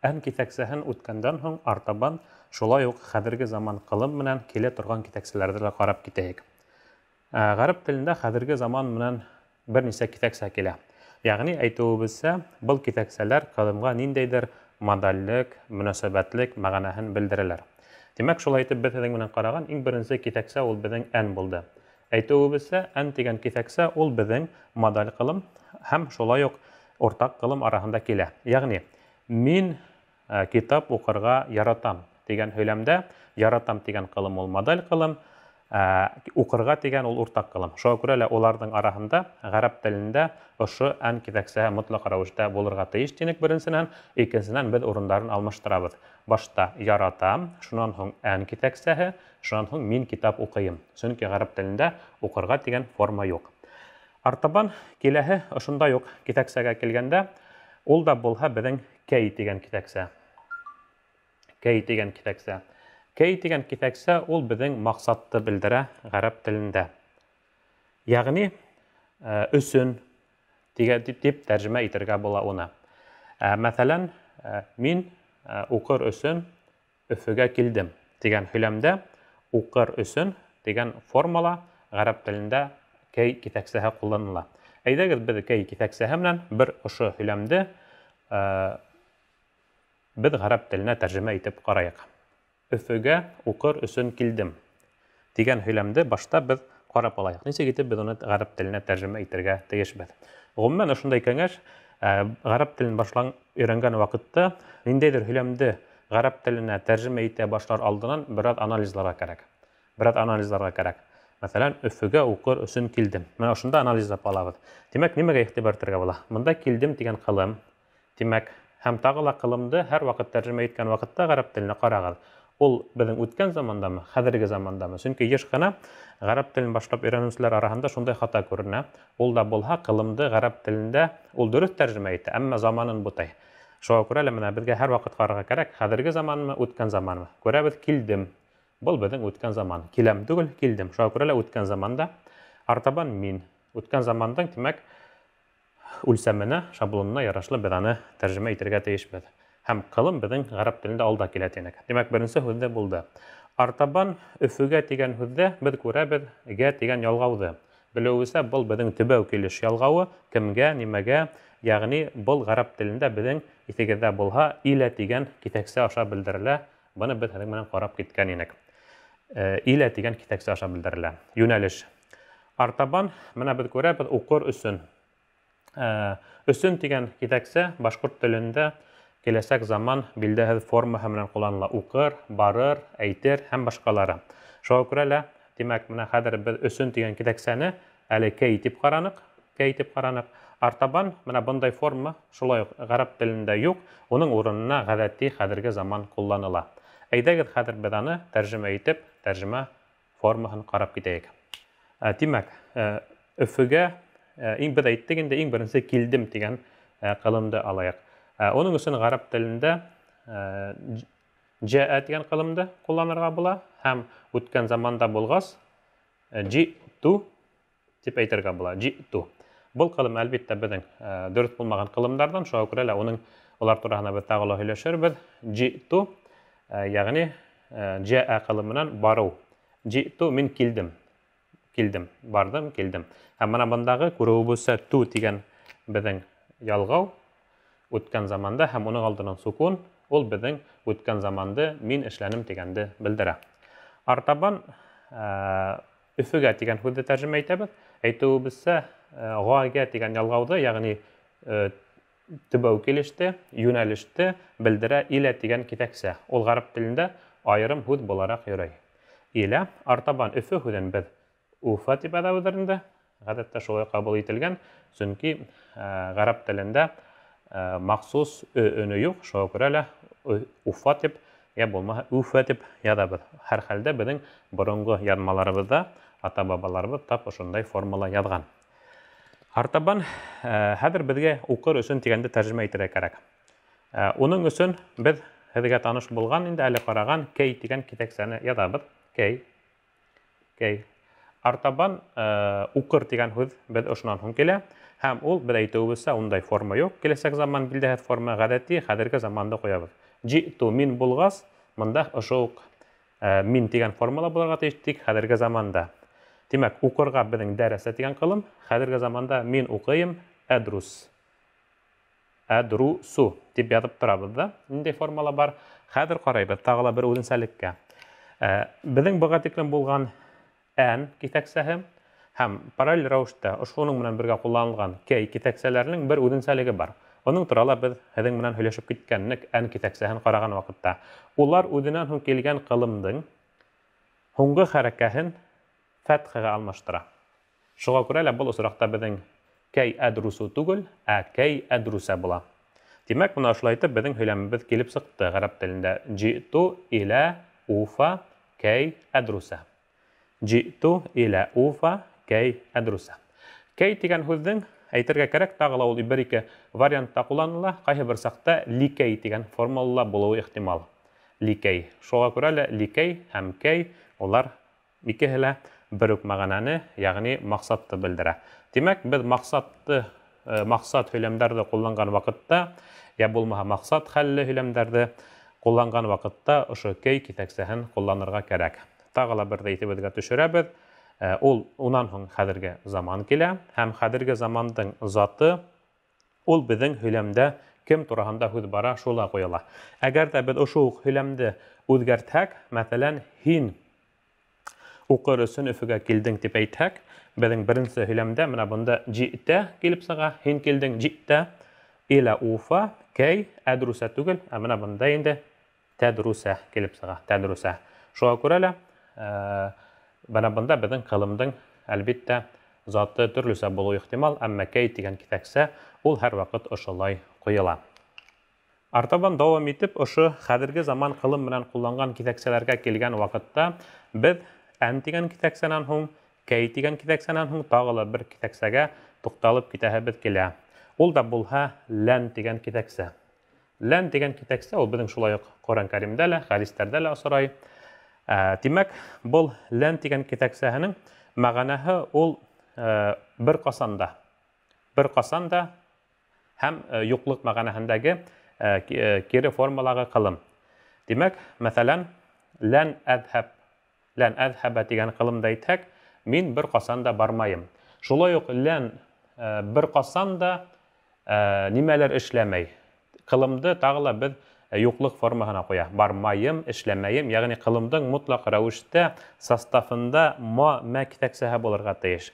ән китәксәһен үткәндән һуң артабан шулай ук хәзерге заман кылым менән килә торган китәксәләрде дә карап китәйек. Гарәп телендә хәзерге заман менән бернисә китәксә килә. Ягъни әйтүебезсә, был китәксәләр кылымга ниндәйдер модальлек, мөнәсәбәтлек мәгънәһен белдерәләр. Димәк, шулай итеп без менән караган иң беренче китәксә ул безнең ән булды. Әйтүебезсә, ән дигән китәксә ул безнең модаль кылым һәм шулай ук уртак кылым араһында килә. Ягъни мин китап укырга яратам дигән һөйләмдә яратам дигән кылым ул модаль кылым, укырга дигән ул уртак кылым. Шуңа күрә лә уларның араһында гарәп телендә ошо ән китәксәһе мотлак рәвештә булырга тиеш динек беренчедән, икенчедән без урындарын алмаштырабыз. Башта яратам, шуннан һуң ән китәксәһе, шуннан һуң мин китап укыйм. Чөнки гарәп телендә укырга дигән форма юк. Артабан киләһе ошондай ук китәксәгә килгәндә, ул да булһа безнең кәй дигән китәксә. Кәй дигән китәксә. Кәй дигән китәксә ул безнең максатты белдерә гарәп телендә. Ягъни өсөн дип тәрҗемә итәргә була уны. Мәсәлән, мин укыр өсөн Өфөгә килдем дигән һөйләмдә укыр өсөн дигән формула гарәп телендә кәй китәксәһе кулланыла. Әйдәгез без кәй китәксәһе менән бер ошо һөйләмде без гарәп теленә тәрҗемә итеп карайык. Өфөгә укыр өсөн килдем дигән һөйләмде башта без карап алайык. Ничек итеп без аны гарәп теленә тәрҗемә итәргә тиешбез. Гомумән ошондай кәңәш гарәп телен башлан өйрәнгән вакытта ниндәйдер һөйләмде гарәп теленә тәрҗемә итә башлар алдыннан бераз анализларга кирәк. Мәсәлән, Өфөгә укыр өсөн килдем. Менә ошонда анализлап алабыз. Димәк, нимәгә игътибар итәргә була? Монда килдем дигән кылым. Димәк, һәм тагы ла кылымды һәр вакыт тәрҗемә иткән вакытта гарәп теленә карагыз. Ул безнең үткән замандамы, хәзерге замандамы? Чөнки еш кына гарәп телен башлап өйрәнүчеләр араһында шундай хата күренә. Ул да булһа, кылымды гарәп телендә ул дөрес тәрҗемә итә, әмма заманын бутай. Шуңа күрә лә менә безгә һәр вакыт карарга кирәк, хәзерге заманмы, үткән заманмы? Күрәбез, килдем. Бұл біздің өткен заман. Келем түгел, келдім. Шуңа күрә лә үткән заманда. Артабан мин. Үткән замандың, демәк, үлсәменә, шаблонына ярашлы без аны тәрҗемә итәргә тиешбез. Һәм кылым безнең гарәп телендә алда килә динек. Демәк, беренче һүздә булды. Артабан Өфөгә дигән һүздә без күрәбез гә дигән ялгауды. Белүебезчә, бұл безнең төбәү килеш ялгавы, кемгә, нимәгә, ягъни бұл гарәп телендә безнең исегездә булһа, илә дигән китәксә аша белдерелә. Буны без хәзер менән карап киткән инек. Илә дигән китәксә аша белдерелә. Юнәлеш. Артабан, менә без күрәбез укыр өсөн. Өсөн дигән китәксә башкорт телендә киләсәк заман билдәһез формаһы менән кулланыла. Укыр, барыр, әйтер һәм башкалары. Шуңа күрә лә, димәк, менә хәзер без өсөн дигән китәксәне әле кәй итеп каранык. Артабан, менә бундай форма шулай ук гарәп телендә юк, уның урынына гадәти хәзерге заман кулланыла. Әйдәгез хәзер без аны тәрҗемә итеп, тәрҗемә формаһын карап китәйек. Димәк, Өфөгә без әйттек инде иң беренче килдем дигән кылымды алайык. Оның өчен гарәп телендә җаа дигән кылымды кулланырга була һәм үткән заманда булгас җиту дип әйтергә була. Җиту. Бұл кылым әлбәттә безнең дөрес булмаган кылымдардан, шуңа күрә лә улар турында без тагы ла һөйләшербез. Җиту, ягъни җаа кылымыннан бару. Җиту, мин килдем. Бардым, килдем. Һәм менә мондагы күрүебезчә ту дигән безнең ялгау үткән заманда һәм уның алдынан сукун, ул безнең үткән заманды мин эшләнем дигәнде белдерә. Артабан Өфөгә дигән һүзне тәрҗемә итәбез. Әйтүебезчә, гагә дигән ялгауды, ягъни төбәү килеште, юнәлеште белдерә илә дигән китәксә. Ул гарәп телендә айрым һүз буларак йөрәй. Илә, артабан Өфө һүзен без Уфа дип әйтәбез. Гадәттә шулай кабул ителгән, чөнки гарәп телендә махсус өне юк, шуңа күрә лә Уфа дип, я булмаһа Уфа дип язабыз. Һәр хәлдә безнең борынгы язмаларыбызда ата-бабаларыбыз тап ошондай формула язган. Артабан хәзер безгә укыр өчен дигәнде тәрҗемә итәргә кирәк. Уның өчен без һеҙгә таныш булган инде әле караган кәй дигән китәксәне язабыз. Кәй. Артабан укыр дигән һүз без ошонан һуң килә Һәм ул без әйтүебезчә ундай форма юк. Киләсәк заман билдәһе форма гадәти, хәзерге заманда куябыз. Җиту мин булгас, монда ошо ук мин дигән формула булырга тиеш, тик хәзерге заманда. Димәк, укырга безнең дәрәсә дигән кылым, хәзерге заманда мин укыйм, әдрус. Әдрусу дип язып торабыз да. Нинди формула бар? Хәзер карайбыз тагыла бер үзенчәлеккә. Безнең буга тиклем булган ән китәксәһе һәм параллель рәвештә ошуның менән бергә кулланылган кей китәксәләренең бер үзенчәлеге бар. Оның турында без һеҙҙең менән һөйләшеп киткәннек ән китәксәһен караган вакытта. Улар үҙенән һуң килгән кылымдың һуңғы хәрәкәһен фәтхәгә алмаштыра. Шуға күрә лә был осраҡта безнең кей әдрусу түгел, кей әдруса була. Димәк, бына шулай итеп безнең һөйләмебеҙ килеп сыҡты ғәрәп телендә. Җиту илә уфа кей әдруса. Җиту илә уфа кей әдруса. Кей дигән һүҙҙең әйтергә кәрәк, тағыла ул бер-ике вариантта ҡулланыла, ҡайһы бер саҡта ликей дигән формулала булыуы ихтимал. Ликей. Шуға күрә лә ликей һәм кей улар икеһе лә бер үк мәғәнәне, ягъни маҡсатты белдерә. Димәк, беҙ маҡсат һөйләмдәрҙе ҡулланған ваҡытта, йә булмаһа маҡсат хәлле һөйләмдәрҙе ҡулланған ваҡытта ошо кей китәксәһен ҡулланырға кәрәк. Тағы ла берҙе иҫебеҙгә төшөрәбеҙ. Ул унан һуң хәҙерге заман килә, һәм хәҙерге замандың заты ул беҙҙең һөйләмдә кем тураһында һүҙ бара, шула ҡуйыла. Әгәр ҙә беҙ ошо уҡ һөйләмде үҙгәртһәк, мәҫәлән, һин уҡыр өсөн Өфөгә килдең тип әйтһәк, беҙҙең беренсе һөйләмдә менә бында җитә килеп сыға, һин килдең җитә, илә уфа, кей, әдруса түгел, ә менә бында инде тәдруса килеп сыға, тәдруса. Шуға күрә лә бына бында беҙҙең ҡылымдың әлбиттә заты төрлөсә булыуы ихтимал, әммә кей тигән китәксә ул һәр ваҡыт ошолай ҡуйыла. Артабан дауам итеп, ошо хәҙерге заман ҡылым менән ҡулланған китәксәләргә килгән ваҡытта беҙ ән тигән китәксәнән һуң, кей тигән китәксәнән һуң тағы ла бер китәксәгә туҡталып китәһебеҙ килә. Ул да булһа лән тигән китәксә. Лән тигән китәксә ул беҙҙең шулай уҡ Ҡөрьән Кәримдә лә, хәдистәрҙә лә осрай. Тимәк, был лән тигән китәксәһенең мәғәнәһе ул бер ҡасанда һәм юҡлыҡ мәғәнәһендәге кире формалағы ҡылым. Димәк, мәҫәлән, лән әҙһәбә тигән ҡылымда әйтһәк, мин бер ҡасанда бармайым. Шулай уҡ лән бер ҡасанда нимәләр эшләмәй. Ҡылымды тағы ла беҙ юҡлыҡ формаһына ҡуя. Бармайым, эшләмәйем, яғни ҡылымдың мотлаҡ рәүештә составында мә китәксәһе булырға тейеш.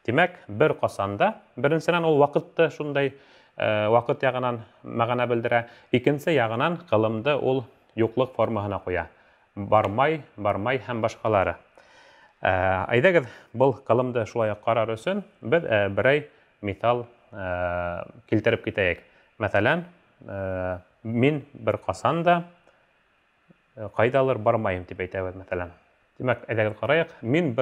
Димәк, бер ҡасанда, беренсенән ул ваҡытты шундай ваҡыт яғынан мәғәнә белдерә, икенсе яғынан ҡылымды ул юҡлыҡ формаһына ҡуя. Бармай, бармай һәм башҡалары. Әйҙәгеҙ, был ҡылымды шулай ҡарар өсөн беҙ берәй миҫал килтереп китәйек. Мәҫәлән, мин бер ҡасанда ҡайҙалыр бармайым тип әйтәбеҙ, мәҫәлән. Димәк, әйҙәгеҙ ҡарайыҡ. Мин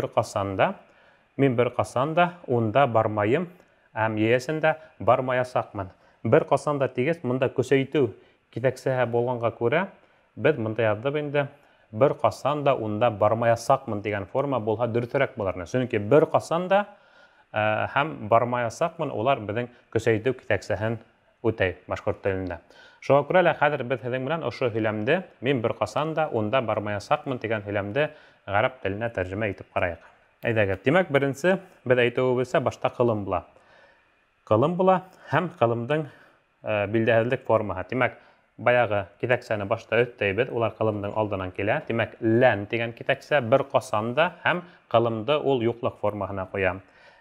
бер ҡасанда унда бармайым, һәм йәсендә бармаясаҡмын. Бер ҡасанда тигәс, мында көсәйтеү китәксәһе булғанға күрә, беҙ мында яҙҙыҡ инде, бер ҡасанда унда бармаясаҡмын дигән форма булһа дөрөҫөрәк булыр. Сөнки бер ҡасанда һәм бармаясаҡмын улар беҙҙең көсәйтеү китәксәһен үтәй башҡорт телендә. Шуға күрә лә хәҙер беҙ һеҙҙең менән ошо һөйләмде, мин бер ҡасанда унда бармаясаҡмын дигән һөйләмде ғәрәп теленә тәржемә итеп ҡарайыҡ. Әйҙәгеҙ, тимәк, беренсе беҙ әйтеүебеҙсә башта ҡылым була. Ҡылым була һәм ҡылымдың билдәһеҙлек формаһы. Тимәк, баяғы китәксәне башта өҫтәйбеҙ, улар ҡылымдың алдынан килә. Тимәк, лән тигән китәксә бер ҡасанда һәм ҡылымды ул юҡлыҡ формаһына ҡуя.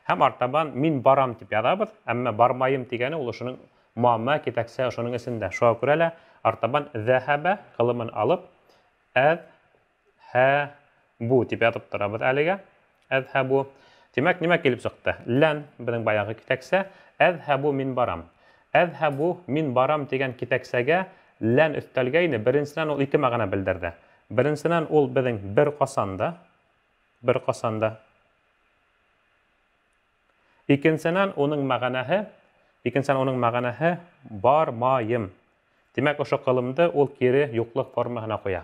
Һәм артабан мин барам тип яҙабыҙ, әммә бармайым тигәне ул ошоның мама китәксә ошоның эсендә. Шуға күрә лә артабан зәһәбә ҡылымын алып, әҙһәбу тип яҙып торабыҙ әлегә. Әҙһәбу. Тимәк, нимә килеп сыҡты? Лән беҙҙең баяғы китәксә, әҙһәбу мин барам. Әҙһәбу мин барам тигән китәксәгә лән өҫтәлгәйне, беренсенән ул ике мәғәнә белдерҙе. Беренсенән ул беҙҙең бер ҡасанда. Икенсенән уның мәғәнәһе бармайым. Тимәк, ошо ҡылымды ул кире юҡлыҡ формаһына ҡуя.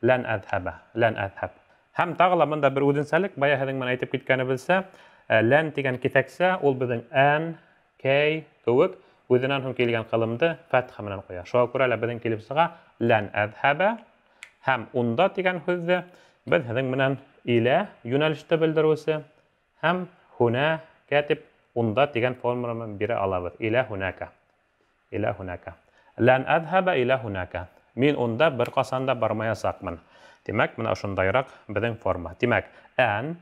Лән әҙһәбә, лән әҙһәб. Һәм тағы ла бында бер үҙенсәлек, бая һеҙҙең менән әйтеп киткәнебеҙсә, лән тигән китәксә ул беҙҙең ән, kay kewek үзеннән һуң килгән кылымды фатха менән куя. Шуңа күрә лә безнең килеп сыга лән әҙһәбә һәм унда дигән һүҙҙе без һеҙҙең менән илә юнәлеште белдереүсе һәм һунә кәтип унда дигән форманы бирә алабыз. Илә һунәкә. Илә һунәкә. Лән әҙһәбә илә һунәкә. Мин унда бер ҡасан да бармаясаҡмын. Димәк, менә ошондайыраҡ беҙҙең форма. Димәк, ән,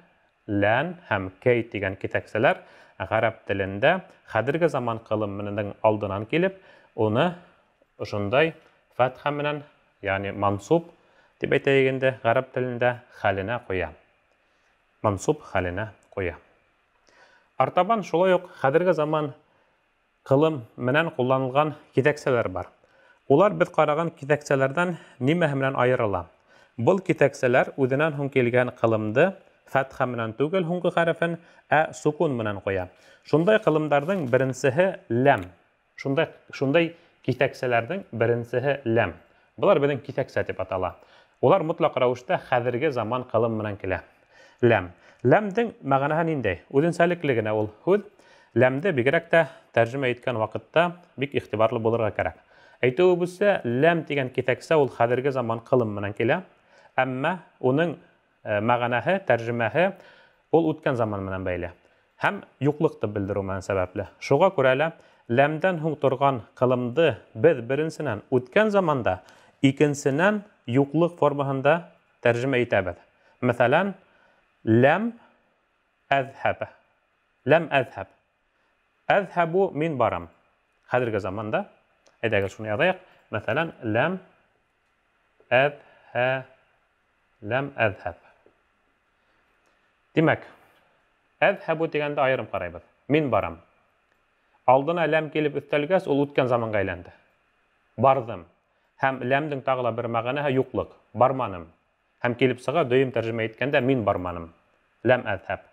лән һәм кей тигән китәкселәр ғәрәп телендә хәҙерге заман ҡылым менән алдынан килеп, уны ошондай фатха менән, яғни мансуб дип әйтәйек инде ғәрәп телендә хәленә ҡуя. Мансуб хәленә ҡуя. Артабан шулай уҡ хәҙерге заман ҡылым менән ҡулланылған китәкселәр бар. Улар беҙ ҡараған китәкселәрҙән нимәһе менән айырыла? Был китәкселәр үҙенән һуң килгән ҡылымды фатха менән түгел һуңғы хәрефен, сукун менән ҡуя. Шундай ҡылымдарҙың беренсеһе ләм. Шундай китәкселәрҙең беренсеһе ләм. Былар беҙҙең китәксә тип атала. Улар мотлаҡ рәүештә хәҙерге заман ҡылым менән килә. Ләм. Ләмдең мәғәнәһе ниндәй? Үҙенсәлекле генә ул һүҙ. Ләмде бигерәк тә тәржемә иткән ваҡытта бик иғтибарлы булырға кәрәк. Әйтеүебеҙсә, ләм тигән китәксә ул хәҙерге заман ҡылым менән килә. Әммә уның мәғәнәһе, тәржемәһе ул үткән заман менән бәйле. Һәм юҡлыҡты белдереү менән сәбәпле. Шуға күрә лә ләмдән һуң торған ҡылымды беҙ беренсенән үткән заманда, икенсенән юҡлыҡ формаһында тәржемә итәбеҙ. Мәҫәлән, ләм әҙһәб. Ләм әҙһәб. Әҙһәбу мин барам. Хәҙерге заманда, әйҙәгеҙ шуны яҙайыҡ. Мәҫәлән, ләм әҙһәб. Димәк, әҙһәбу тигәндә айырым ҡарайбыҙ. Мин барам. Алдына ләм килеп өҫтәлгәс, ул үткән заманға әйләнде. Барҙым. Һәм ләмдең тағы ла бер мәғәнәһе юҡлыҡ. Барманым. Һәм килеп сыға дөйөм тәржемә иткәндә мин барманым. Ләм әҙһәб.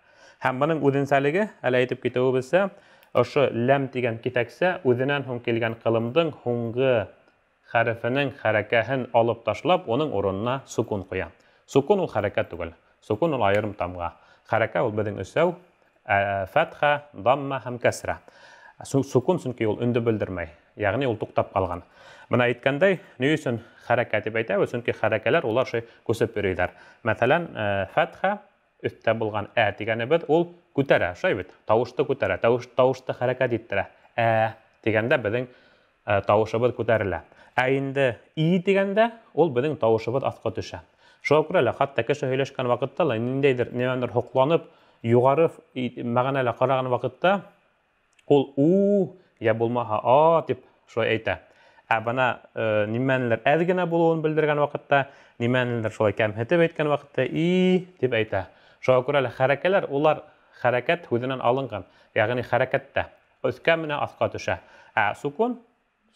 Һәм бының үҙенсәлеге, әле әйтеп китеүебеҙсә, ошо ләм тигән китәксә үҙенән һуң килгән ҡылымдың һуңғы хәрефенең хәрәкәһен алып ташлап, уның урынына сукун ҡуя. Сукун ул хәрәкәт түгел. Сукун ул айырым тамға. Хәрәкә ул беҙҙең өсәү, фәтха, дамма һәм кәсрә. Сукун сөнки ул өндө белдермәй. Яғни ул туҡтап ҡалған. Бына әйткәндәй, ни өсөн хәрәкәт тип әйтәбеҙ, сөнки хәрәкәләр улар күсеп йөрөйҙәр. Мәҫәлән, фәтха өҫтә булған тигәнебеҙ, ул күтәрә, шай бит, тауышты күтәрә, тауышты хәрәкәт иттерә. Тигәндә беҙҙең тауышыбыҙ күтәрелә. Инде тигәндә ул беҙҙең тауышыбыҙ аҫҡа төшә. Шуға күрә лә, хатта кеше һөйләшкән ваҡытта ла, ниндәйҙер нимәнер һоҡланып, юғары мәғәнәлә ҡараған ваҡытта, ул йә булмаһа тип шулай әйтә. Бына нимәнелер әҙ генә булыуын белдергән ваҡытта, нимәнелер шулай кәмһетеп әйткән ваҡытта тип әйтә. Шуға күрә лә хәрәкәләр, улар хәрәкәт һүҙенән алынған. Яғни хәрәкәттә, өҫкә менән аҫҡа төшә. Сукун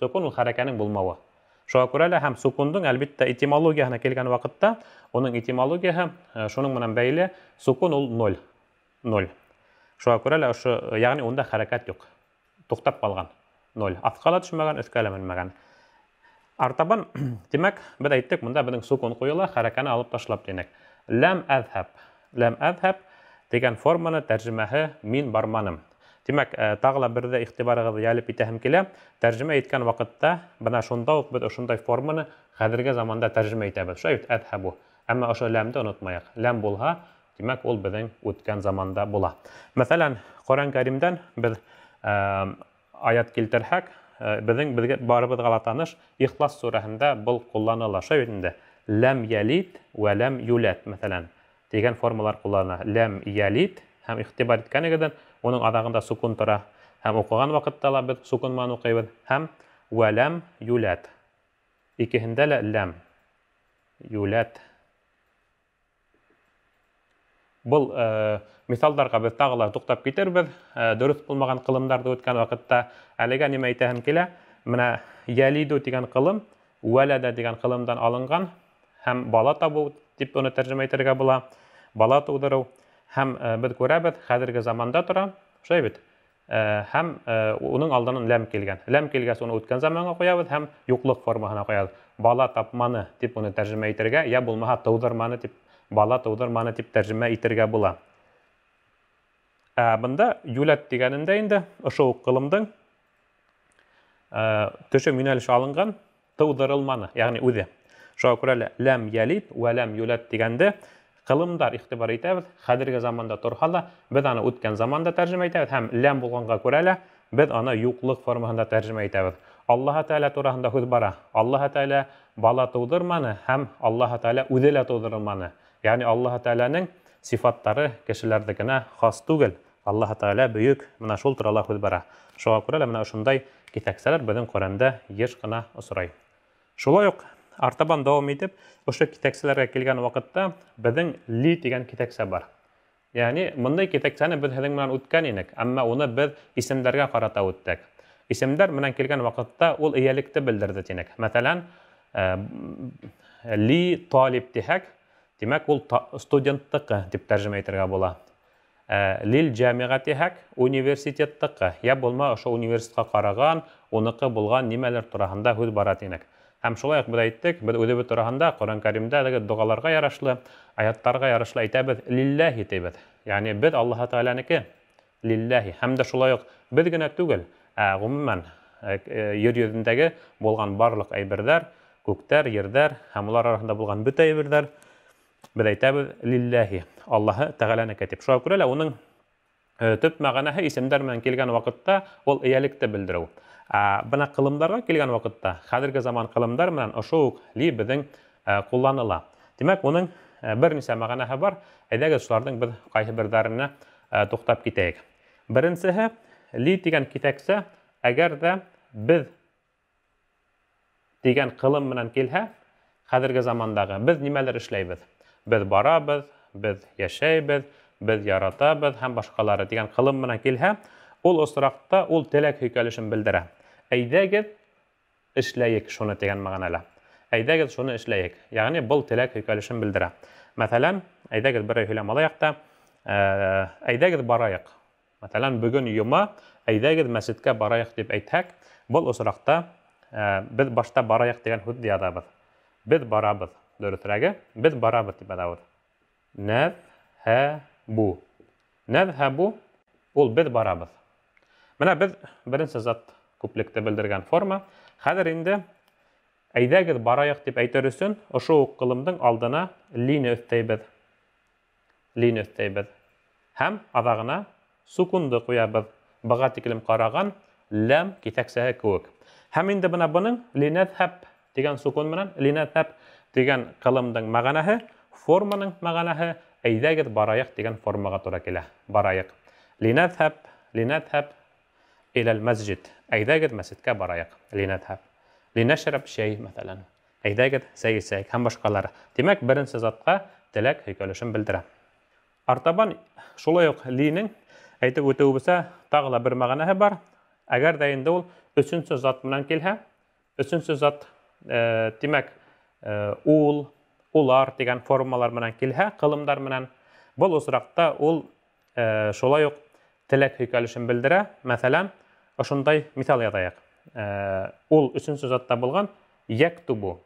ул хәрәкәнең булмауы. Шуға күрә лә һәм сукундың әлбиттә этимологияһына килгән ваҡытта, уның этимологияһы шуның менән бәйле, сукун ул 0. Шуға күрә лә яғни унда хәрәкәт юҡ. Туҡтап ҡалған 0. Аҫҡа ла төшмәгән, өҫкә лә менмәгән. Артабан, тимәк, беҙ әйттек, бында беҙҙең сукун ҡуйыла, хәрәкәне алып ташлап тинек. Ләм әҙһәб. Ләм әҙһәб дигән форманы тәржемәһе мин барманым. Тимәк, тағы ла берҙә иғтибарығыҙҙы йәлеп итәһем килә. Тәржемә иткән ваҡытта, бына шунда уҡ беҙ ошондай форманы хәҙерге заманда тәржемә итәбеҙ. Шуй бит, әҙһәбу. Әммә ошо ләмде онотмайыҡ. Ләм булһа, тимәк, ул беҙҙең үткән заманда була. Мәҫәлән, Ҡөрьән Кәримдән беҙ аят килтерһәк, беҙҙең барыбыҙға ла таныш Ихлас сүрәһендә был ҡулланыла. Шуй бит инде. Ләм йәлид вә ләм юләд, мәҫәлән, дигән формалар ҡуллана. Ләм йәлид һәм иғтибар иткәнегеҙҙән, уның аҙағында сукун тора. Һәм уҡыған ваҡытта ла беҙ сукун менән уҡыйбыҙ. Һәм вә ләм юләд. Икеһендә лә ләм. Юләд. Был миҫалдарға беҙ тағы ла туҡтап китербеҙ. Дөрөҫ булмаған ҡылымдарҙы үткән ваҡытта әлегә нимә әйтәһем килә. Менә йәлиду тигән ҡылым, вәләдә дигән ҡылымдан алынған, һәм бала табыу дип уны тәржемә итергә була. Бала тыуҙырыу. Һәм беҙ күрәбеҙ, хәҙерге заманда тора. Шуй бит. Һәм уның алдынан ләм килгән. Ләм килгәс, уны үткән заманға ҡуябыҙ һәм юҡлыҡ формаһына ҡуябыҙ. Бала тапманы дип уны тәржемә итергә, йә булмаһа тыуҙырманы дип, бала тыуҙырманы дип тәржемә итергә була. Бында юлат дигәнендә инде ошо ук кылымдың төшөм юнәлеше алынган, тудырылманы, ягъни үзе. Шуңа күрә ләм ялид ва ләм юлат дигәндә кылымдар игътибар итәбез. Хәзерге заманда торһа да, без аны үткән заманда тәрҗемә итәбез һәм ләм булганга күрә без аны юклык формасында тәрҗемә итәбез. Аллаһ Тәала турында сүз бара. Аллаһ Тәала бала тудырманы һәм Аллаһ Тәала үзе лә тудырылманы. Ягъни Аллаһ Тәаланың сифаттары кешеләрдәгенә хас түгел. Аллаһ Тәала бөек, менә шул турында сүз бара. Шуңа күрә менә шундай китәксәләр безнең Коръәндә еш кына осрай. Шулай ук артабан дәвам итеп, ошо китәксәләргә килгән вакытта безнең ли дигән китәксә бар. Ягъни мондай китәксәне без һезнең белән үткән инек, әмма уны без исемдәргә карата үттек. Исемдәр менән килгән вакытта ул ияликте белдерде тинек. Мәсәлән, ли талиб дисәк, димәк ул студенттыкы дип тәрҗемә итәргә була. Лил җамига дисәк, университеттыкы, я булма ошо университетка караган, уныкы булган нимәләр турында сүз бара тинек. Һәм шулай ук без әйттек, без үзебез турында Коръән Кәримдә дугаларга ярашлы, аяттарга ярашлы әйтәбез лиллаһи дибез. Ягъни без Аллаһ Тәаланыкы лиллаһи. Һәм дә шулай ук без генә түгел, гомумән йөр йөзендәге булган барлык әйберләр, күктәр, йөрдәр һәм улар арасында булган бөтә әйберләр без әйтәбез лиллаһи. Аллаһ Тәаланыкы дип. Шуңа күрә уның төп мәгънәһе исемдәр белән килгән вакытта ул ияликте белдерү. Бына кылымдарга килгән вакытта, хәзерге заман кылымдар белән ошо ук ли безнең кулланыла. Димәк, уның берничә мәгънәһе бар. Әйдәгез шуларның без кайсы бердәренә туктап китәйек. Беренчеһе, ли дигән китәксә, әгәр дә без дигән кылым белән килһә, хәзерге замандагы без нимәләр эшләйбез? Без барабыз, без яшәйбез, без яратабыз һәм башкалары дигән кылым белән килһә, ул осракта ул теләк һөйкәлешен белдерә. Әйдәгез эшләйек шуны дигән мәгънәлә. Әйдәгез шуны эшләйек. Ягъни бу теләк һөйкәлешен белдерә. Мәсәлән, әйдәгез бер һөйләм алайык та, әйдәгез барайык. Мәсәлән, бүген юма, әйдәгез мәсҗидкә барайык дип әйтһәк, бу осракта без башта барайык дигән сүз язабыз. Без барабыз. Дөресрәге, без барабыз дип әйтәбез. Нәзһәбу. Нәзһәбу ул без барабыз. Менә без беренче зат күплекте белдергән форма. Хәзер инде әйдәгез барайык дип әйтер өчен ошо ук кылымдың алдына лине өстәйбез. Лине өстәйбез. Һәм адагына сукунды куябыз. Быга тиклем караган ләм китәксәһе кебек. Һәм инде менә буның линәзһәб дигән сукун менән линәзһәб дигән кылымдың мәгънәһе, форманың мәгънәһе әйдәгез барайык дигән формага туры килә. Барайык. Линәзһәб иләл мәсҗид. Әйдәгез мәсҗидкә барайык. Линәзһәб. Линәшраб шәй мәсәлән. Әйдәгез сәй исәк һәм башкалары. Димәк, беренче затка теләк һөйкәлешен белдерә. Артабан шулай ук линең әйтеп үтүебезсә тагы да бер мәгънәһе бар. Әгәр дә инде ул өченче зат менән килһә, өченче зат димәк, ул, улар дигән формалар менән килһә, кылымдар менән, бу осракта ул шулай ук теләк һөйкәлешен белдерә. Мәсәлән, ошондай мисал язайык. Ул өченче затта булган яктубу.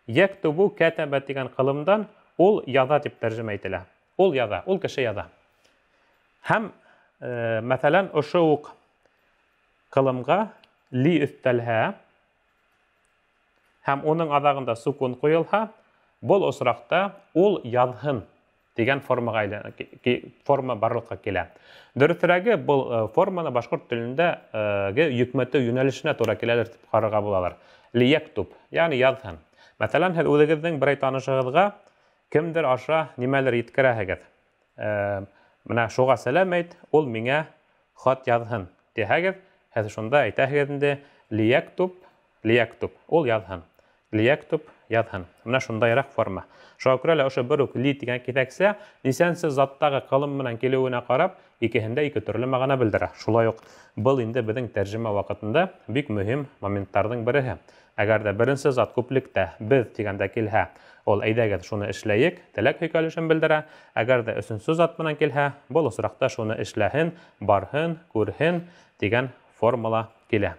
Яктубу кәтәбә дигән кылымдан ул яза дип тәрҗемә ителә. Ул яза, ул кеше яза. Һәм мәсәлән, ошо ук кылымга ли өстәлһә, һәм уның адагында сукун куелһа, бу осракта ул язһын дигән форма барлыкка килә. Дөресрәге, бу форманы башкорт телендәге йөкмәтү юнәлешенә туры киләләр дип карарга булалар. Ли яктуб, ягъни язһын. Мәсәлән, һез үзегезнең бер танышыгызга кемдер аша нимәләр yetkерәһегез. Менә шуга сәлам әйт, ул миңа хат язһын дисәгез, һез шунда әйтәһегез инде ли яктуб, ул язһын. Ли яктуб, язһын. Менә шундайрак форма. Шуңа күрә ошо бер үк ли дигән китәксә, нисәнче заттагы кылым менән килүенә карап, икеһендә ике төрле мәгънә белдерә. Шулай ук бу инде безнең тәрҗемә вакытында бик мөһим моментларның береһе. Әгәр дә беренче зат күплектә без дигәндә килһә, ул әйдәгез шуны эшләйек, теләк һөйкәлешен белдерә. Әгәр дә өченче зат менән килһә, бу осракта шуны эшләһен, барһын, күрһен дигән формула килә.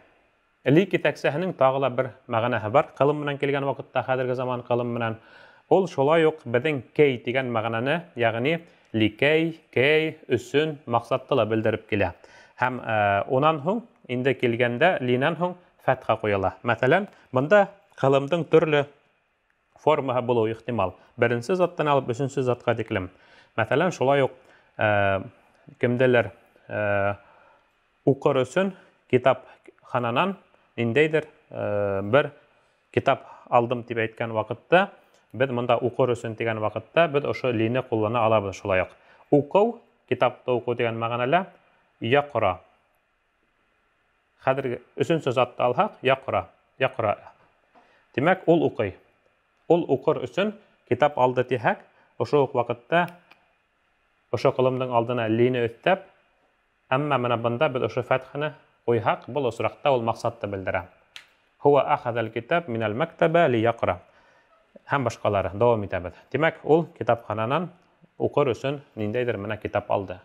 Ли китәксәһенең тагы да бер мәгънәһе бар. Кылым менән килгән вакытта, хәзерге заман кылым менән, Ул шулай ук безнең кей дигән мәгънәне, ягъни ликей, кей, өсөн, максатты ла белдереп килә. Һәм унан һуң инде килгәндә линан һуң фәтха куела. Мәсәлән, монда кылымдың төрле формаһы булуы ихтимал. Беренче заттан алып өченче затка тиклем. Мәсәлән, шулай ук кемдәләр укыр өсөн китапхананан ниндәйдер бер китап алдым дип әйткән вакытта, без монда укыр өсөн дигән вакытта без ошо лине куллана алабыз шулай ук. Уку, китапты уку дигән мәгънәлә яқра. Хәзерге өченче затты алһак, яқра. Димәк, ул укый. Ул укыр өсөн китап алды дисәк, ошо ук вакытта ошо кылымдың алдына лине өстәп, әмма менә бында без ошо фәтханы куйһак, бу осракта ул максатты белдерә. Хуа ахадал китаб минал мактаба ли яқра. Һәм башкалары дәвам итәбез. Димәк, ул китапхананан укыр өсөн ниндәйдер менә китап алды.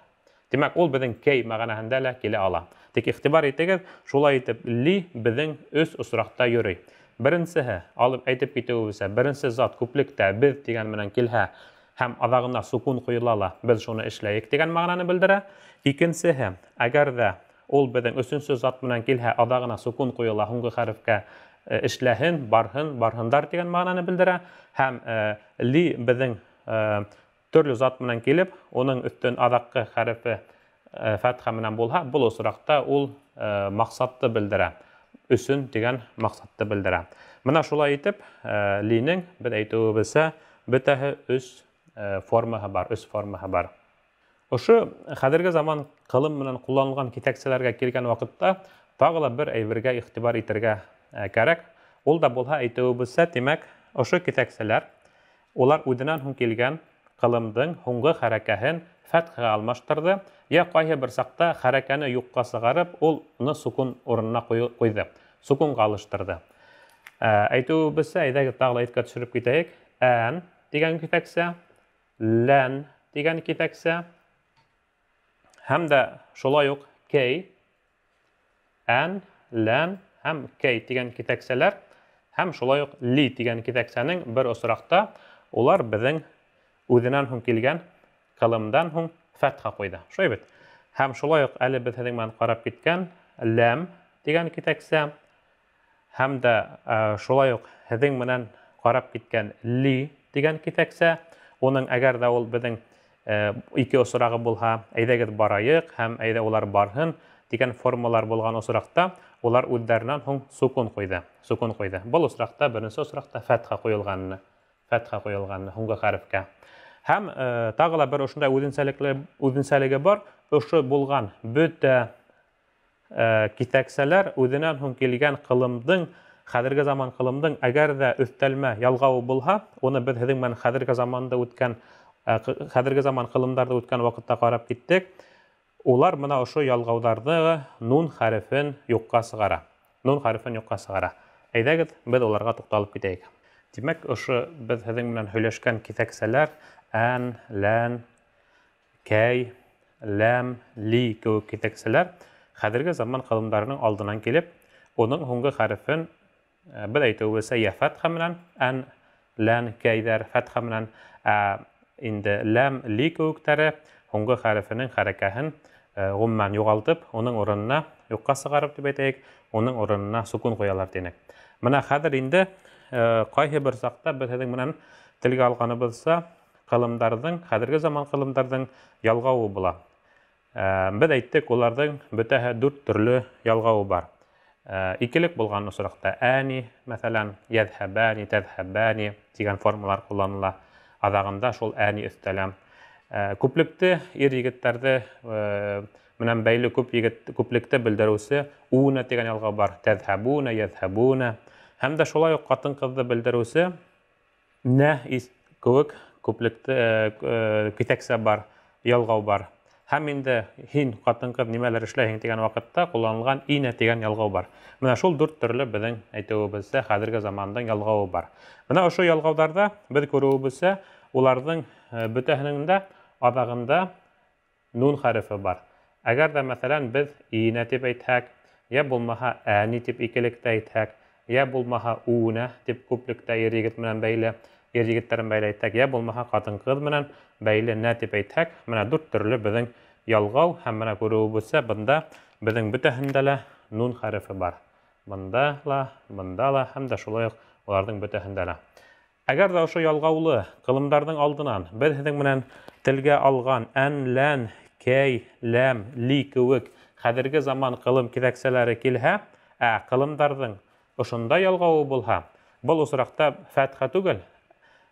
Димәк, ул безнең кей мәгънәһендә лә килә ала. Тик игътибар итегез, шулай итеп ли безнең өс осракта йөрөй. Беренчеһе алып әйтеп китүебезсә, беренче зат күплектә без дигән менән килһә, һәм адагына сукун куела ла, без шуны эшләйек дигән мәгънәне белдерә. Икенчеһе, әгәр дә ул безнең өченче зат менән килһә, адагына сукун куела, һуңгы хәрефкә эшләһен, барһындар дигән мәгънәне белдерә. Һәм ли безнең төрле зат менән килеп, уның өстен адаккы хәрефе фәтха менән булһа, бу осракта ул максатты белдерә. Өсөн дигән максатты белдерә. Менә шулай итеп, линең без әйтүебезсә, бөтәһе өс формаһы бар. Ошо хәзерге заман кылым менән кулланылган китәкчеләргә килгән вакытта тагы ла бер әйбергә игътибар итәргә кирәк. Ул да булһа әйтүебезсә, димәк, ошо китәкчеләр улар үденән һуң килгән кылымдың һуңгы хәрәкәһен фәтхәгә алмаштырды, я кайһы бер сакта хәрәкәне юкка сыгарып, ул уны сукун урынына куйды, сукунга алыштырды. Әйтүебезсә, әйдәгез тагы әйткә төшереп китәйек. Ән дигән китәкчә, лән дигән китәкчә, һәм дә шулай ук кей, ән, лән һәм кей дигән китәкчәләр, һәм шулай ук ли дигән китәкчәнең бер осракта улар безнең үденән һуң килгән кылымдан һуң фәтха куйды. Шулай бит. Һәм шулай ук әле без һеҙҙең менән ҡарап киткән ләм дигән китәксә, һәм дә шулай ук һеҙҙең менән ҡарап киткән ли дигән китәксә, уның әгәр дә ул безнең ике осрағы булһа, әйҙәгеҙ барайыҡ һәм әйҙә улар барһын дигән формалар булған осракта, улар үҙҙәренән һуң сукун ҡуйҙы. Был осракта, беренсе осракта фәтха ҡуйылғанны һуңғы хәрефкә. Һәм тағы ла бер ошондай үҙенсәлеге бар, ошо булған бөтә китәксәләр үҙенән һуң килгән ҡылымдың, хәҙерге заман ҡылымдың әгәр ҙә өҫтәлмә ялғауы булһа, уны беҙ һеҙҙең менән хәҙерге заман ҡылымдарҙы үткән ваҡытта ҡарап киттек. Улар мына ошо ялғауҙарҙы нун хәрефен юҡҡа сығара. Әйҙәгеҙ, беҙ уларға туҡталып китәйек. Димәк, ошо беҙ һеҙҙең менән һөйләшкән китәксәләр ән, лән, кәй, ләм, ли кеүек китәксәләр хәҙерге заман ҡылымдарының алдынан килеп, уның һуңғы хәрефен беҙ әйтеүебеҙсә йә фәтха менән, ән, лән, кәйҙәр фәтха менән, инде ләм, ли кеүектәре һуңғы хәрефенең хәрәкәһен ғөмүмән юғалтып, уның урынына юҡҡа сығарып дип әйтәйек, уның урынына сукун ҡуялар тинек. Менә хәҙер инде ҡайһы бер саҡта беҙ һеҙҙең менән телгә алғаныбыҙса, ҡылымдарҙың, хәҙерге заман ҡылымдарҙың ялғауы була. Беҙ әйттек, уларҙың бөтәһе 4 төрлө ялғауы бар. Икелек булған осраҡта әни, мәҫәлән, йәҙһәбәни, тәҙһәбәни тигән формалар ҡулланыла. Аҙағында шул әни өҫтәлә. Күплекте, ир егеттәрҙе менән бәйле күплекте белдереүсе уна тигән ялғау бар. Тәҙһәбуна, йәҙһәбуна. Һәм дә шулай уҡ ҡатын-ҡыҙҙы белдереүсе нә кеүек күплекте китәксә бар, ялғау бар. Һәм инде һин, ҡатын-ҡыҙ, нимәләр эшләйһең тигән ваҡытта ҡулланылған инә тигән ялғау бар. Менә шул 4 төрлө беҙҙең әйтеүебеҙсә хәҙерге замандың ялғауы бар. Менә ошо ялғауҙарҙа беҙ күреүебеҙсә уларҙың бөтәһенең дә аҙағында нун хәрефе бар. Әгәр дә, мәҫәлән, беҙ инә тип әйтһәк, йә булмаһа әни тип икелектә әйтһәк, йә булмаһа уна тип күплектә ир егет менән бәйле егеттәрен бәйле әйтсәк, я булмаһа хатын-кыз менән бәйле нә дип әйтсәк, менә 4 төрле безнең ялгау һәм менә күрүебезчә бында безнең бөтәһендә лә нун хәрефе бар. Бында ла һәм дә шулай ук уларның бөтәһендә лә. Әгәр дә ошо ялгаулы кылымдарның алдынан без һезнең менән телгә алган ән, лән, кәй, ләм, ли кеүек хәзерге заман кылым кирәксәләре килһә, кылымдарның ошонда ялгауы булһа, был осракта фәтха түгел,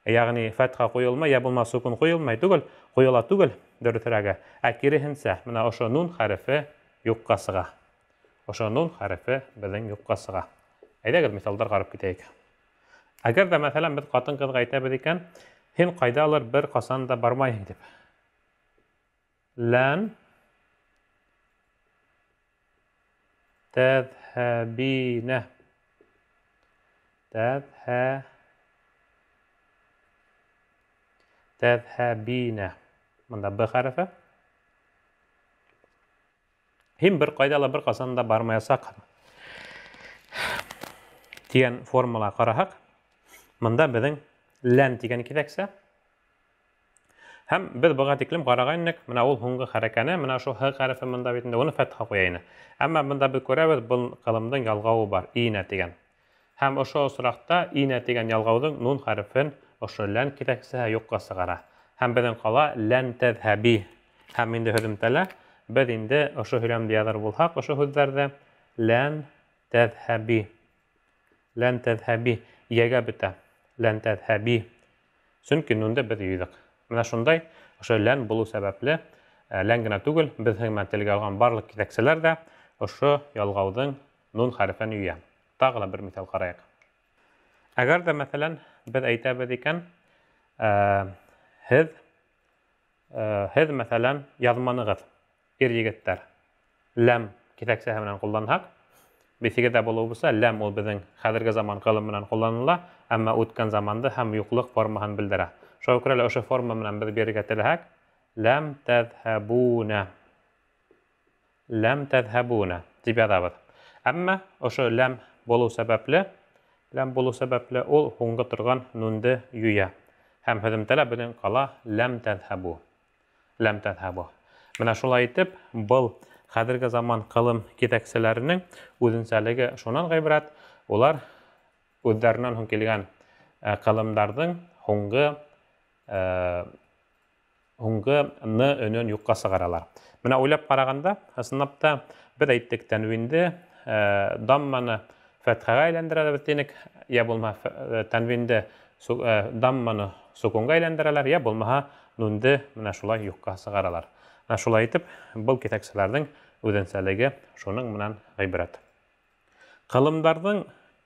ягъни фәтха куелмай, я булмаса сукун куелмай түгел, куела түгел, дөресрәге, киресенчә, менә ошо нун хәрефе юкка сыга. Ошо нун хәрефе безнең юкка сыга. Әйдәгез мисалдар карап китәйек. Әгәр дә мәсәлән без хатын-кызга әйтәбез икән, һин кайдалыр бер касан да бармайһың дип. Лән тәҙһәбинә. Тәҙһәбинә. Монда б хәрефе. Һин бер кайдалыр бер касан да бармаясаҡһың дигән формула ҡараһаҡ, монда беҙҙең лән тигән киҫәксә. Һәм беҙ быға тиклем ҡарағайныҡ, менә ул һуңғы хәрәкәне, менә шул һ хәрефе монда бит инде уны фәтха ҡуя ине. Әммә бында беҙ күрәбеҙ, был ҡылымдың ялғауы бар, инә тигән. Һәм ошо осраҡта инә тигән ялғауҙың нун хәрефен ошо лән киҫәксәһе юҡҡа сығара. Һәм беҙҙең ҡала лән тәҙһәби. Һәм инде һөҙөмтәлә беҙ инде ошо һөйләмде яҙыр булһаҡ, ошо һүҙҙәрҙе лән тәҙһәби. Лән тәҙһәби. Йәгә бөтә. Лән тәҙһәби. Сөнки нунды беҙ йыйҙыҡ. Менә шундай, ошо лән булыу сәбәпле, лән генә түгел, беҙ менән телгә алған барлыҡ киҫәксәләр ҙә ошо ялғауҙың нун хәрефен йыя. Тағы ла бер миҫал ҡарайыҡ. Әгәр ҙә мәҫәлән беҙ әйтәбеҙ икән, һеҙ мәҫәлән яҙманығыҙ, ир-егеттәр, ләм киҫәксәһе менән ҡулланһаҡ, бисегеҙҙә булыуыбыса, ләм ул беҙҙең хәҙерге заман ҡылым менән ҡулланыла, әммә үткән заманды һәм юҡлыҡ формаһын белдерә. Шуға күрә лә ошо форма менән беҙ бирергә теләһәк, ләм тәҙһәбүнә. Ләм тәҙһәбүнә тип яҙабыҙ. Әммә ошо ләм булыу сәбәпле, ул һуңғы торған нунды юя. Һәм һөҙөмтәлә беҙҙең ҡала ләм тәҙһәбү. Ләм тәҙһәбү. Менә шулай итеп, был хәҙерге заман ҡылым киҫәксәләренең үҙенсәлеге шунан ғибрәт, улар үҙҙәренән һуң килгән ҡылымдарҙың һуңғы н өнөн юҡҡа сығаралар. Менә уйлап ҡарағанда, ысынлапта беҙ әйттек тәнвинде, дамманы фәтхәгә әйләндерәләр тинек, йә булмаһа тәнвинде дамманы сукунға әйләндерәләр, йә булмаһа нунды менә шулай юҡҡа сығаралар. Менә шулай итеп, был киҫәксәләрҙең үҙенсәлеге шуның менән ғибрәт. Ҡылымдарҙың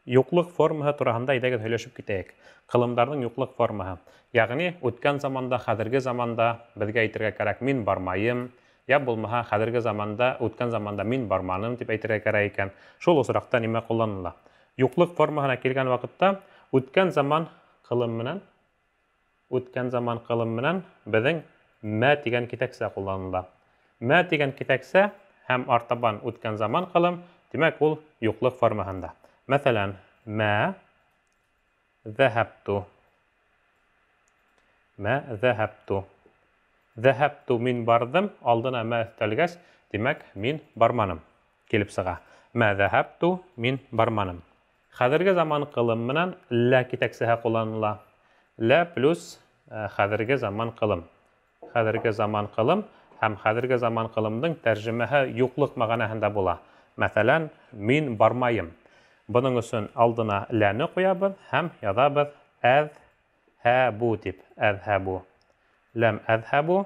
юҡлыҡ формаһы тураһында әйҙәгеҙ һөйләшеп китәйек. Ҡылымдарҙың юҡлыҡ формаһы. Яғни, үткән заманда, хәҙерге заманда беҙгә әйтергә кәрәк, мин бармайым, я булмаһа хәҙерге заманда, үткән заманда мин барманым дип әйтергә кәрәк икән. Шул осраҡта нимә ҡулланыла? Юҡлыҡ формаһына килгән ваҡытта үткән заман ҡылым менән беҙҙең мә тигән киҫәксә ҡулланыла. Мә тигән киҫәксә һәм артабан үткән заман ҡылым, тимәк ул юҡлыҡ формаһында. Мәҫәлән, мә ذهبت. Мә ذهبت. ذهبت мин бардым, алдына мә өҫтәлгәс, тимәк мин барманым. Килеп сыға. Мә ذهبت мин барманым. Хәҙерге заман ҡылым менән лә киҫәксәһе ҡулланыла. Лә плюс хәҙерге заман ҡылым. Хәҙерге заман ҡылым һәм хәҙерге заман ҡылымдың тәржемәһе юҡлыҡ мәғәнәһендә була. Мәҫәлән, мин бармайым. Бының өсөн алдына ләне ҡуябыҙ һәм яҙабыҙ әҙһәбү тип. Әҙһәбү. Ләм әҙһәбү,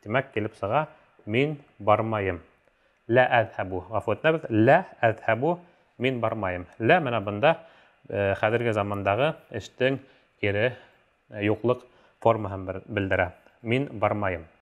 тимәк килеп сыға, мин бармайым. Лә әҙһәбү. Ғәфү итегеҙ, лә әҙһәбү, мин бармайым. Лә менә бында хәҙерге замандағы эштең кире юҡлыҡ формаһын белдерә. Мин бармайым.